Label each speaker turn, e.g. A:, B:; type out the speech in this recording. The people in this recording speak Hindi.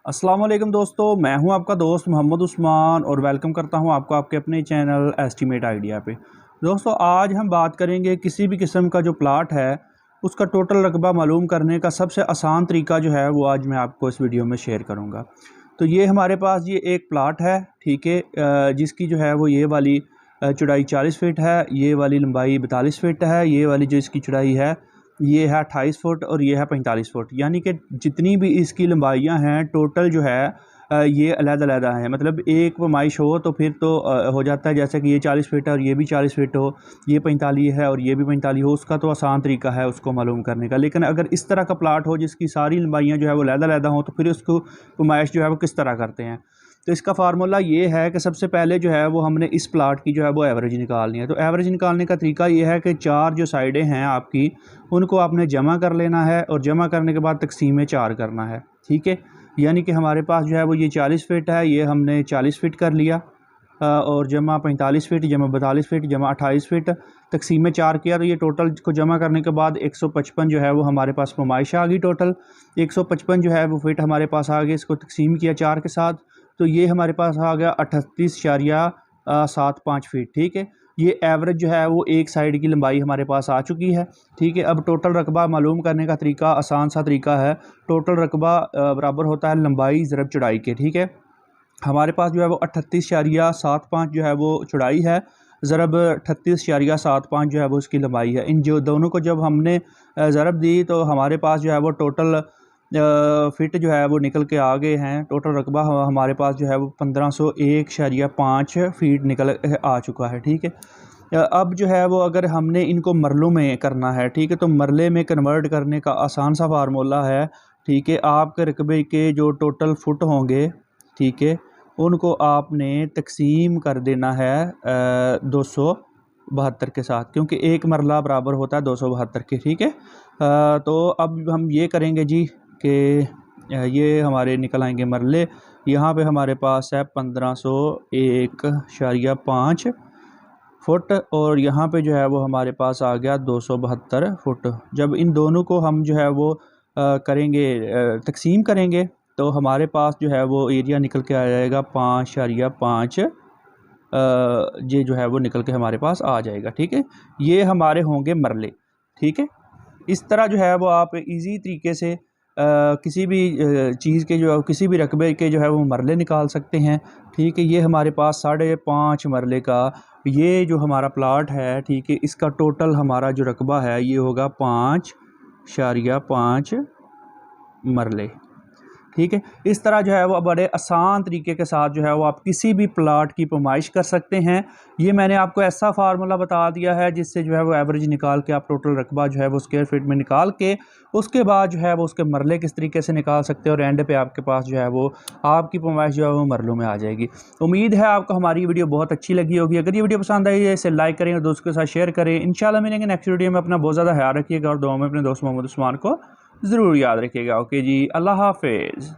A: अस्सलाम वालेकुम दोस्तों, मैं हूं आपका दोस्त मोहम्मद उस्मान और वेलकम करता हूं आपको आपके अपने चैनल एस्टीमेट आइडिया पे। दोस्तों आज हम बात करेंगे किसी भी किस्म का जो प्लाट है उसका टोटल रकबा मालूम करने का सबसे आसान तरीका जो है वो आज मैं आपको इस वीडियो में शेयर करूंगा। तो ये हमारे पास ये एक प्लाट है, ठीक है, जिसकी जो है वो ये वाली चौड़ाई 40 फीट है, ये वाली लंबाई 42 फीट है, ये वाली जो इसकी चौड़ाई है ये है 28 फुट और ये है 45 फुट। यानी कि जितनी भी इसकी लंबाइयाँ हैं टोटल जो है ये अलग-अलग हैं। मतलब एक पैमाइश हो तो फिर तो हो जाता है, जैसे कि ये 40 फीट है और ये भी 40 फीट हो, ये 45 है और ये भी 45 हो, उसका तो आसान तरीका है उसको मालूम करने का। लेकिन अगर इस तरह का प्लाट हो जिसकी सारी लंबाइयाँ जो है वो अलग-अलग हों तो फिर उसको पैमाइश जो है वो किस तरह करते हैं। तो इसका फार्मूला ये है कि सबसे पहले जो है वो हमने इस प्लाट की जो है वो एवरेज निकालनी है। तो एवरेज निकालने का तरीका ये है कि चार जो साइडें हैं आपकी उनको आपने जमा कर लेना है और जमा करने के बाद तकसीम 4 करना है, ठीक है। यानी कि हमारे पास जो है वो ये 40 फीट है, ये हमने 40 फीट कर लिया और जमा 45 फीट जमा 42 फीट जमा 28 फीट तकसीम 4 किया। तो ये टोटल को जमा करने के बाद 155 जो है वो हमारे पास पैमाइश आ गई। टोटल 155 जो है वो फिट हमारे पास आ गए। इसको तकसीम किया 4 के साथ तो ये हमारे पास आ गया 38.75 फीट, ठीक है। ये एवरेज जो है वो एक साइड की लंबाई हमारे पास आ चुकी है, ठीक है। अब टोटल रकबा मालूम करने का तरीका आसान सा तरीका है। टोटल रकबा बराबर होता है लंबाई ज़रब चौड़ाई के, ठीक है। हमारे पास जो है वो 38.75 जो है वो चौड़ाई है, ज़रब 38.75 जो है वो उसकी लंबाई है। इन जो दोनों को जब हमने ज़रब दी तो हमारे पास जो है वो टोटल फिट जो है वो निकल के आ गए हैं। टोटल रकबा हमारे पास जो है वो 1501.5 फीट निकल आ चुका है, ठीक है। अब जो है वो अगर हमने इनको मरलों में करना है, ठीक है, तो मरले में कन्वर्ट करने का आसान सा फार्मूला है, ठीक है। आपके रकबे के जो टोटल फुट होंगे, ठीक है, उनको आपने तकसीम कर देना है 272 के साथ, क्योंकि एक मरला बराबर होता है 272 के, ठीक है। तो अब हम ये करेंगे जी कि ये हमारे निकल आएंगे मरले। यहाँ पे हमारे पास है 1501.5 फुट और यहाँ पे जो है वो हमारे पास आ गया 272 फुट। जब इन दोनों को हम जो है वो करेंगे तकसीम करेंगे तो हमारे पास जो है वो एरिया निकल के आ जाएगा 5.5 ये जो है वो निकल के हमारे पास आ जाएगा, ठीक है। ये हमारे होंगे मरले, ठीक है। इस तरह जो है वो आप इजी तरीके से किसी भी चीज़ के जो किसी भी रकबे के जो है वो मरले निकाल सकते हैं, ठीक है। ये हमारे पास 5.5 मरले का ये जो हमारा प्लाट है, ठीक है, इसका टोटल हमारा जो रकबा है ये होगा 5.5 मरले, ठीक है। इस तरह जो है वो बड़े आसान तरीके के साथ जो है वो आप किसी भी प्लाट की पैमाइश कर सकते हैं। ये मैंने आपको ऐसा फार्मूला बता दिया है जिससे जो है वो एवरेज निकाल के आप टोटल रकबा जो है वो स्क्वायर फीट में निकाल के उसके बाद जो है वो उसके मरले किस तरीके से निकाल सकते हैं और एंड पे आपके पास जो है वो आपकी पैमाइश जो है वो मरलों में आ जाएगी। उम्मीद है आपको हमारी वीडियो बहुत अच्छी लगी होगी। अगर ये वीडियो पसंद आई है इसे लाइक करें और दोस्तों के साथ शेयर करें। इंशाल्लाह मिलेंगे नेक्स्ट वीडियो में। अपना बहुत ज़्यादा ख्याल रखिएगा और दुआ में अपने दोस्त मोहम्मद उस्मान को ज़रूर याद रखिएगा। ओके जी, अल्लाह हाफिज़।